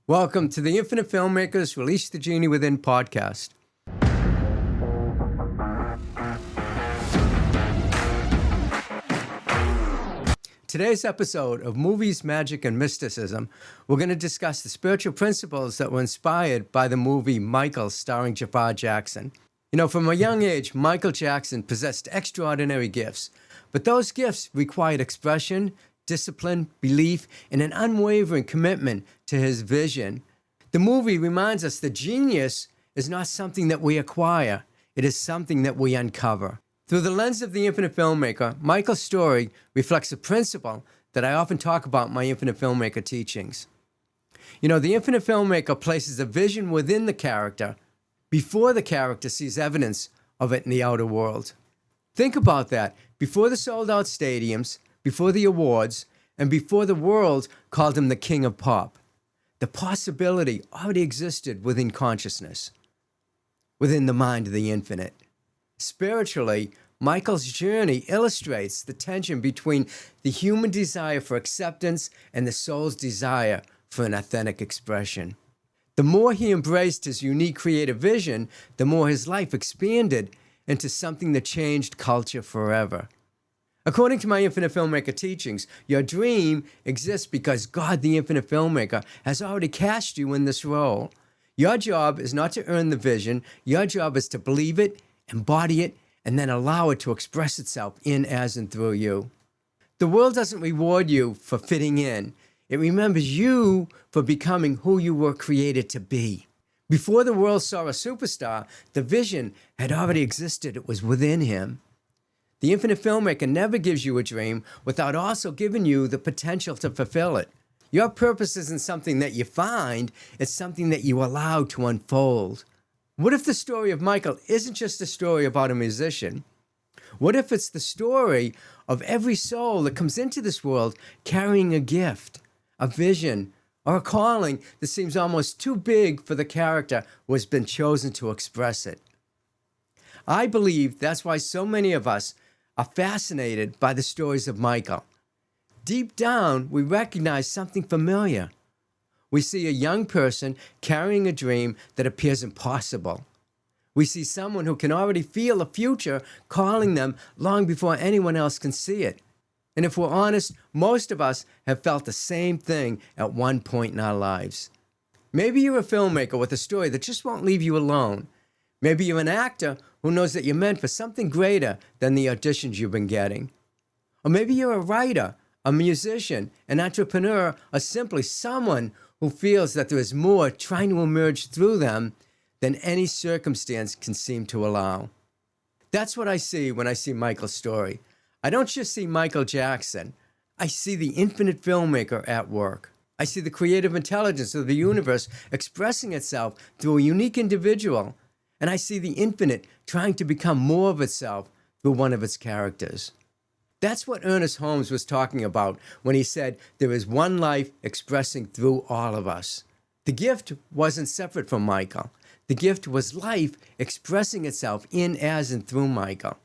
Welcome to the Infinite Filmmakers Release the Genie Within podcast. Today's episode of Movies, Magic, and Mysticism, we're going to discuss the spiritual principles that were inspired by the movie Michael starring Jafar Jackson. You know, from a young age, Michael Jackson possessed extraordinary gifts, but those gifts required expression, discipline, belief, and an unwavering commitment to his vision. The movie reminds us that genius is not something that we acquire, it is something that we uncover. Through the lens of the Infinite Filmmaker, Michael's story reflects a principle that I often talk about in my Infinite Filmmaker teachings. You know, the Infinite Filmmaker places a vision within the character before the character sees evidence of it in the outer world. Think about that. Before the sold-out stadiums, before the awards, and before the world called him the king of pop, the possibility already existed within consciousness, within the mind of the infinite. Spiritually, Michael's journey illustrates the tension between the human desire for acceptance and the soul's desire for an authentic expression. The more he embraced his unique creative vision, the more his life expanded into something that changed culture forever. According to my Infinite Filmmaker teachings, your dream exists because God, the Infinite Filmmaker, has already cast you in this role. Your job is not to earn the vision. Your job is to believe it, embody it, and then allow it to express itself in, as, and through you. The world doesn't reward you for fitting in. It remembers you for becoming who you were created to be. Before the world saw a superstar, the vision had already existed. It was within him. The Infinite Filmmaker never gives you a dream without also giving you the potential to fulfill it. Your purpose isn't something that you find, it's something that you allow to unfold. What if the story of Michael isn't just a story about a musician? What if it's the story of every soul that comes into this world carrying a gift, a vision, or a calling that seems almost too big for the character who has been chosen to express it? I believe that's why so many of us are fascinated by the stories of Michael. Deep down, we recognize something familiar. We see a young person carrying a dream that appears impossible. We see someone who can already feel a future calling them long before anyone else can see it. And if we're honest, most of us have felt the same thing at one point in our lives. Maybe you're a filmmaker with a story that just won't leave you alone. Maybe you're an actor who knows that you're meant for something greater than the auditions you've been getting. Or maybe you're a writer, a musician, an entrepreneur, or simply someone who feels that there is more trying to emerge through them than any circumstance can seem to allow. That's what I see when I see Michael's story. I don't just see Michael Jackson. I see the Infinite Filmmaker at work. I see the creative intelligence of the universe expressing itself through a unique individual. And I see the infinite trying to become more of itself through one of its characters. That's what Ernest Holmes was talking about when he said, there is one life expressing through all of us. The gift wasn't separate from Michael. The gift was life expressing itself in, as, and through Michael.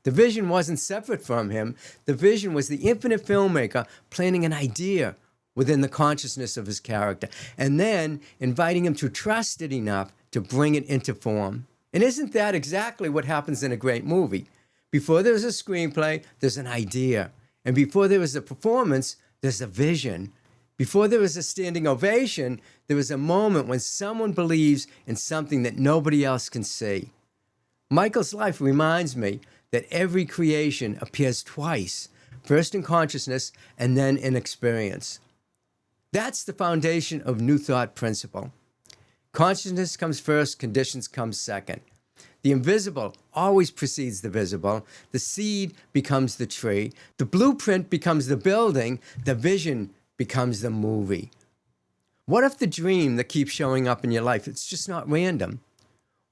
The vision wasn't separate from him. The vision was the Infinite Filmmaker planting an idea within the consciousness of his character, and then inviting him to trust it enough to bring it into form. And isn't that exactly what happens in a great movie? Before there's a screenplay, there's an idea. And before there is a performance, there's a vision. Before there is a standing ovation, there is a moment when someone believes in something that nobody else can see. Michael's life reminds me that every creation appears twice, first in consciousness and then in experience. That's the foundation of New Thought principle. Consciousness comes first, conditions come second. The invisible always precedes the visible. The seed becomes the tree. The blueprint becomes the building. The vision becomes the movie. What if the dream that keeps showing up in your life, it's just not random?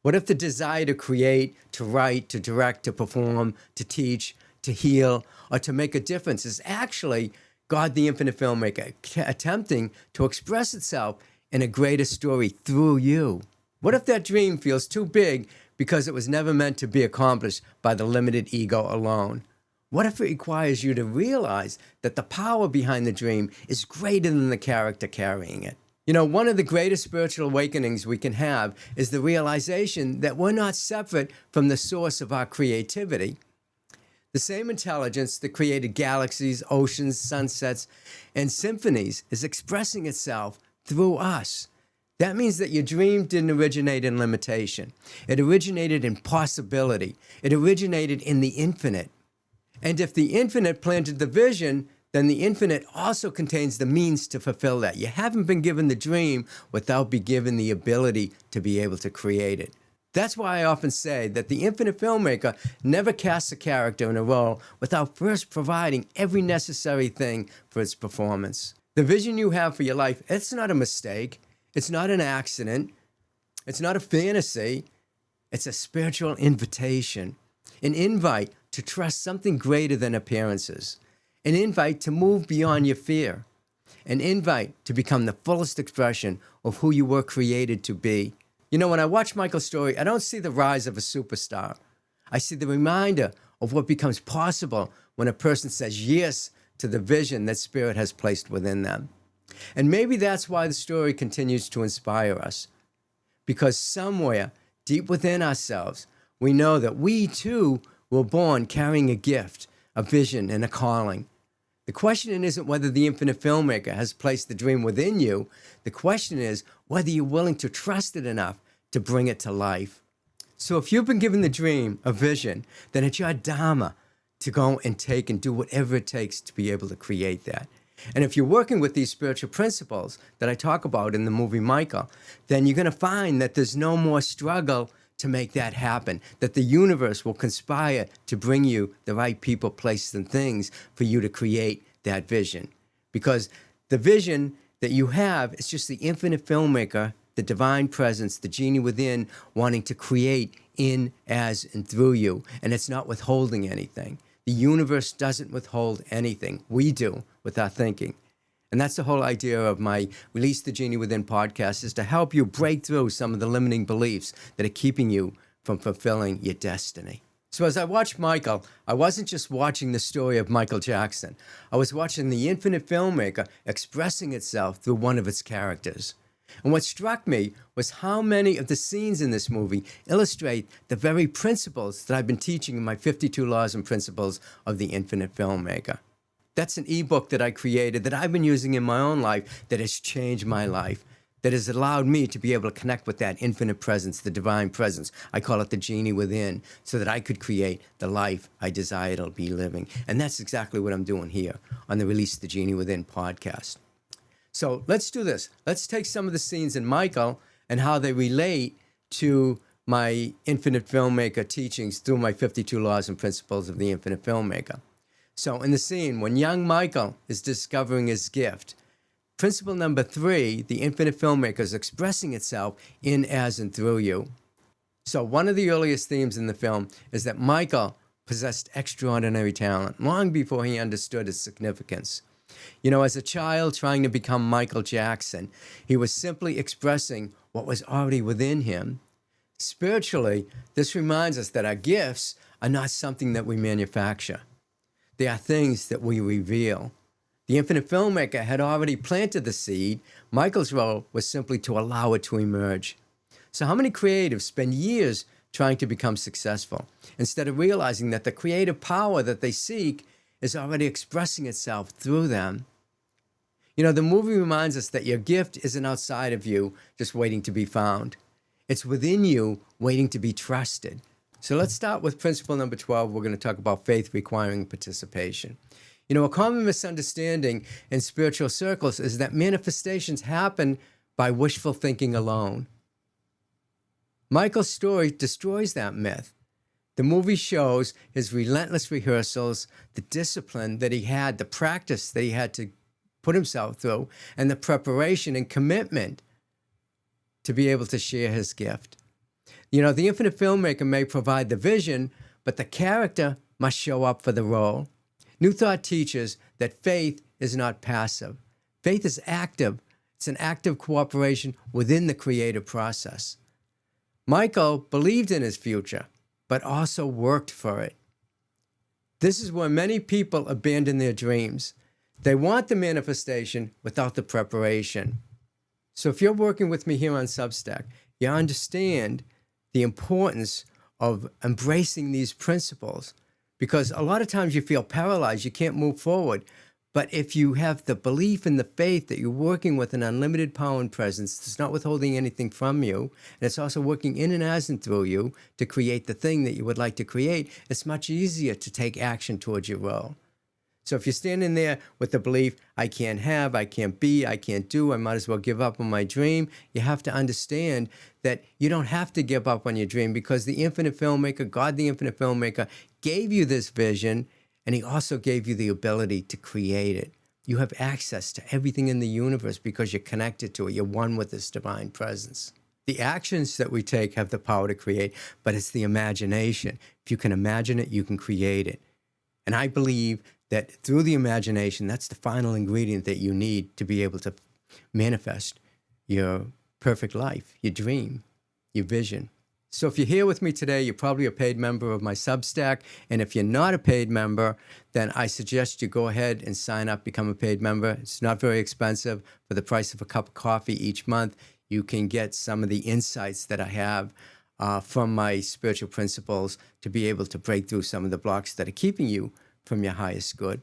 What if the desire to create, to write, to direct, to perform, to teach, to heal, or to make a difference is actually God, the Infinite Filmmaker, attempting to express itself in a greater story through you? What if that dream feels too big because it was never meant to be accomplished by the limited ego alone? What if it requires you to realize that the power behind the dream is greater than the character carrying it? You know, one of the greatest spiritual awakenings we can have is the realization that we're not separate from the source of our creativity. The same intelligence that created galaxies, oceans, sunsets, and symphonies is expressing itself through us. That means that your dream didn't originate in limitation. It originated in possibility. It originated in the infinite. And if the infinite planted the vision, then the infinite also contains the means to fulfill that. You haven't been given the dream without being given the ability to be able to create it. That's why I often say that the infinite filmmaker never casts a character in a role without first providing every necessary thing for its performance. The vision you have for your life, it's not a mistake. It's not an accident. It's not a fantasy. It's a spiritual invitation, an invite to trust something greater than appearances, an invite to move beyond your fear, an invite to become the fullest expression of who you were created to be. You know, when I watch Michael's story, I don't see the rise of a superstar. I see the reminder of what becomes possible when a person says yes to the vision that Spirit has placed within them. And maybe that's why the story continues to inspire us. Because somewhere deep within ourselves, we know that we too were born carrying a gift, a vision, and a calling. The question isn't whether the infinite filmmaker has placed the dream within you. The question is whether you're willing to trust it enough to bring it to life. So if you've been given the dream, a vision, then it's your dharma to go and take and do whatever it takes to be able to create that. And if you're working with these spiritual principles that I talk about in the movie Michael, then you're going to find that there's no more struggle to make that happen, that the universe will conspire to bring you the right people, places, and things for you to create that vision. Because the vision that you have is just the infinite filmmaker, the divine presence, the genie within, wanting to create in, as, and through you. And it's not withholding anything. The universe doesn't withhold anything. We do with our thinking. And that's the whole idea of my Release the Genie Within podcast, is to help you break through some of the limiting beliefs that are keeping you from fulfilling your destiny. So as I watched Michael, I wasn't just watching the story of Michael Jackson. I was watching the infinite filmmaker expressing itself through one of its characters. And what struck me was how many of the scenes in this movie illustrate the very principles that I've been teaching in my 52 Laws and Principles of the Infinite Filmmaker. That's an ebook that I created that I've been using in my own life that has changed my life, that has allowed me to be able to connect with that infinite presence, the divine presence. I call it the genie within, so that I could create the life I desire to be living. And that's exactly what I'm doing here on the Release the Genie Within podcast. So let's do this. Let's take some of the scenes in Michael and how they relate to my Infinite Filmmaker teachings through my 52 Laws and Principles of the Infinite Filmmaker. So in the scene, when young Michael is discovering his gift, principle number 3, the Infinite Filmmaker is expressing itself in, as, and through you. So one of the earliest themes in the film is that Michael possessed extraordinary talent long before he understood its significance. You know, as a child trying to become Michael Jackson, he was simply expressing what was already within him. Spiritually, this reminds us that our gifts are not something that we manufacture. They are things that we reveal. The Infinite Filmmaker had already planted the seed. Michael's role was simply to allow it to emerge. So how many creatives spend years trying to become successful instead of realizing that the creative power that they seek is already expressing itself through them? You know, the movie reminds us that your gift isn't outside of you, just waiting to be found. It's within you, waiting to be trusted. So let's start with principle number 12. We're going to talk about faith requiring participation. You know, a common misunderstanding in spiritual circles is that manifestations happen by wishful thinking alone. Michael's story destroys that myth. The movie shows his relentless rehearsals, the discipline that he had, the practice that he had to put himself through, and the preparation and commitment to be able to share his gift. You know, the Infinite Filmmaker may provide the vision, but the character must show up for the role. New Thought teaches that faith is not passive. Faith is active. It's an active cooperation within the creative process. Michael believed in his future, but also worked for it. This is where many people abandon their dreams. They want the manifestation without the preparation. So if you're working with me here on Substack, you understand the importance of embracing these principles, because a lot of times you feel paralyzed, you can't move forward. But if you have the belief and the faith that you're working with an unlimited power and presence, it's not withholding anything from you, and it's also working in and as and through you to create the thing that you would like to create, it's much easier to take action towards your role. So if you're standing there with the belief, I can't have, I can't be, I can't do, I might as well give up on my dream, you have to understand that you don't have to give up on your dream, because the infinite filmmaker, God the infinite filmmaker, gave you this vision, and he also gave you the ability to create it. You have access to everything in the universe because you're connected to it. You're one with this divine presence. The actions that we take have the power to create, but it's the imagination. If you can imagine it, you can create it. And I believe that through the imagination, that's the final ingredient that you need to be able to manifest your perfect life, your dream, your vision. So if you're here with me today, you're probably a paid member of my Substack. And if you're not a paid member, then I suggest you go ahead and sign up, become a paid member. It's not very expensive. For the price of a cup of coffee each month, you can get some of the insights that I have from my spiritual principles to be able to break through some of the blocks that are keeping you from your highest good.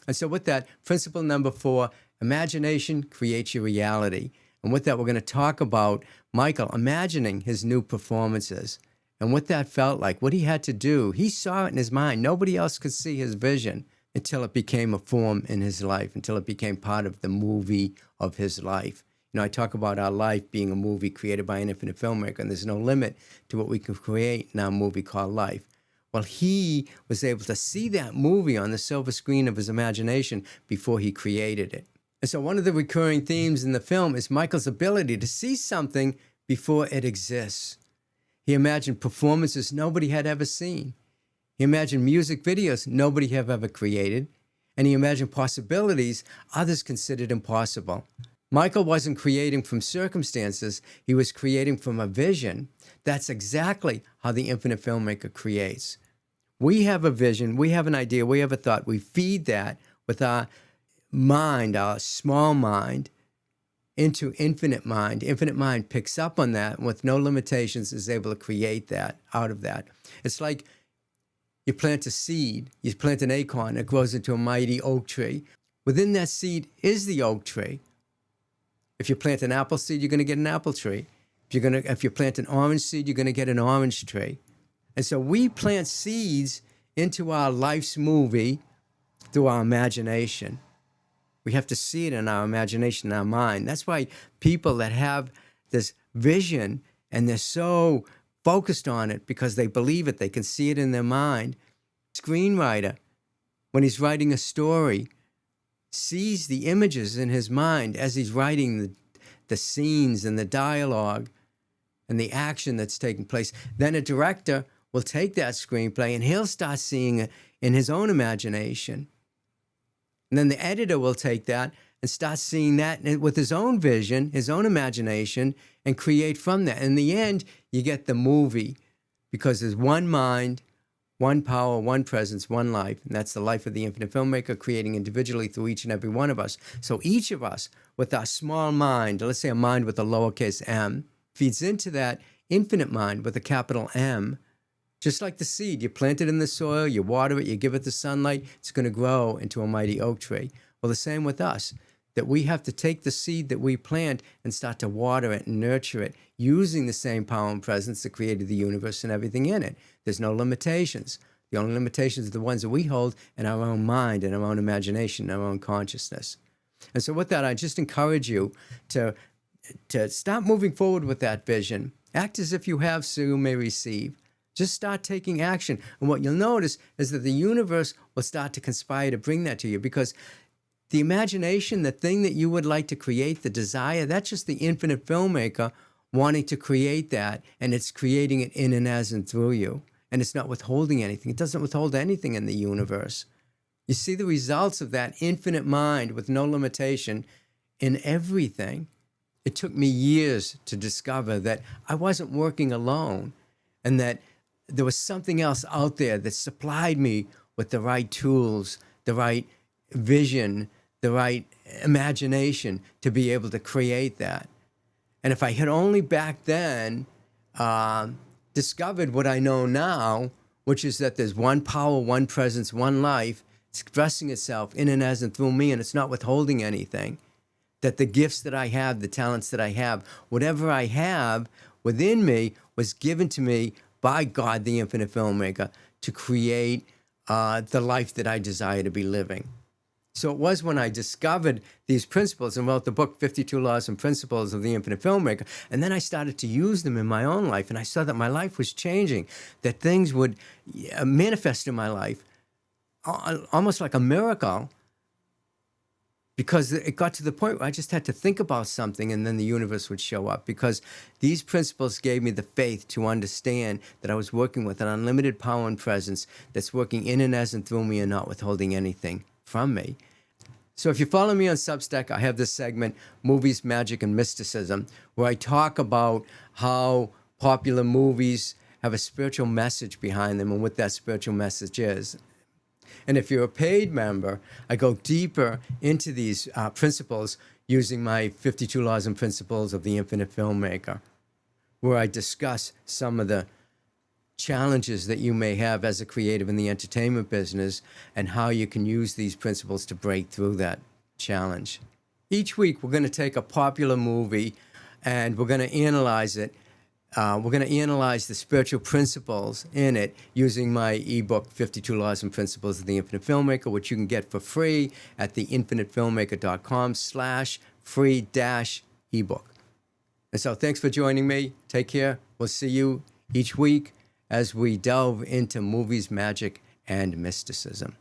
And so with that, principle number 4, imagination creates your reality. And with that, we're going to talk about Michael imagining his new performances and what that felt like, what he had to do. He saw it in his mind. Nobody else could see his vision until it became a form in his life, until it became part of the movie of his life. You know, I talk about our life being a movie created by an infinite filmmaker, and there's no limit to what we can create in our movie called life. Well, he was able to see that movie on the silver screen of his imagination before he created it. And so one of the recurring themes in the film is Michael's ability to see something before it exists. He imagined performances nobody had ever seen. He imagined music videos nobody had ever created. And he imagined possibilities others considered impossible. Michael wasn't creating from circumstances. He was creating from a vision. That's exactly how the infinite filmmaker creates. We have a vision, we have an idea, we have a thought. We feed that with our mind, our small mind, into infinite mind. Infinite mind picks up on that and with no limitations is able to create that out of that. It's like you plant a seed, you plant an acorn, it grows into a mighty oak tree. Within that seed is the oak tree. If you plant an apple seed, you're going to get an apple tree. If you plant an orange seed, you're going to get an orange tree. And so we plant seeds into our life's movie through our imagination. We have to see it in our imagination, in our mind. That's why people that have this vision and they're so focused on it because they believe it, they can see it in their mind. Screenwriter, when he's writing a story, sees the images in his mind as he's writing the scenes and the dialogue and the action that's taking place. Then a director will take that screenplay and he'll start seeing it in his own imagination. And then the editor will take that and start seeing that with his own vision, his own imagination, and create from that. In the end, you get the movie because there's one mind, one power, one presence, one life. And that's the life of the infinite filmmaker creating individually through each and every one of us. So each of us with our small mind, let's say a mind with a lowercase m, feeds into that infinite mind with a capital M. Just like the seed, you plant it in the soil, you water it, you give it the sunlight, it's going to grow into a mighty oak tree. Well, the same with us, that we have to take the seed that we plant and start to water it and nurture it using the same power and presence that created the universe and everything in it. There's no limitations. The only limitations are the ones that we hold in our own mind and our own imagination, our own consciousness. And so with that, I just encourage you to stop moving forward with that vision. Act as if you have, so you may receive. Just start taking action. And what you'll notice is that the universe will start to conspire to bring that to you, because the imagination, the thing that you would like to create, the desire, that's just the infinite filmmaker wanting to create that, and it's creating it in and as and through you. And it's not withholding anything. It doesn't withhold anything in the universe. You see the results of that infinite mind with no limitation in everything. It took me years to discover that I wasn't working alone and that there was something else out there that supplied me with the right tools, the right vision, the right imagination to be able to create that. And if I had only back then discovered what I know now, which is that there's one power, one presence, one life expressing itself in and as and through me, and it's not withholding anything, that the gifts that I have, the talents that I have, whatever I have within me was given to me by God, the infinite filmmaker, to create the life that I desire to be living. So it was when I discovered these principles and wrote the book, 52 Laws and Principles of the Infinite Filmmaker, and then I started to use them in my own life, and I saw that my life was changing, that things would manifest in my life almost like a miracle, because it got to the point where I just had to think about something and then the universe would show up, because these principles gave me the faith to understand that I was working with an unlimited power and presence that's working in and as and through me and not withholding anything from me. So if you follow me on Substack, I have this segment, Movies, Magic, and Mysticism, where I talk about how popular movies have a spiritual message behind them and what that spiritual message is. And if you're a paid member, I go deeper into these principles using my 52 Laws and Principles of the Infinite Filmmaker, where I discuss some of the challenges that you may have as a creative in the entertainment business and how you can use these principles to break through that challenge. Each week, we're going to take a popular movie and we're going to analyze it. We're going to analyze the spiritual principles in it using my ebook, 52 Laws and Principles of the Infinite Filmmaker, which you can get for free at theinfinitefilmmaker.com/free-ebook. And so thanks for joining me. Take care. We'll see you each week as we delve into movies, magic, and mysticism.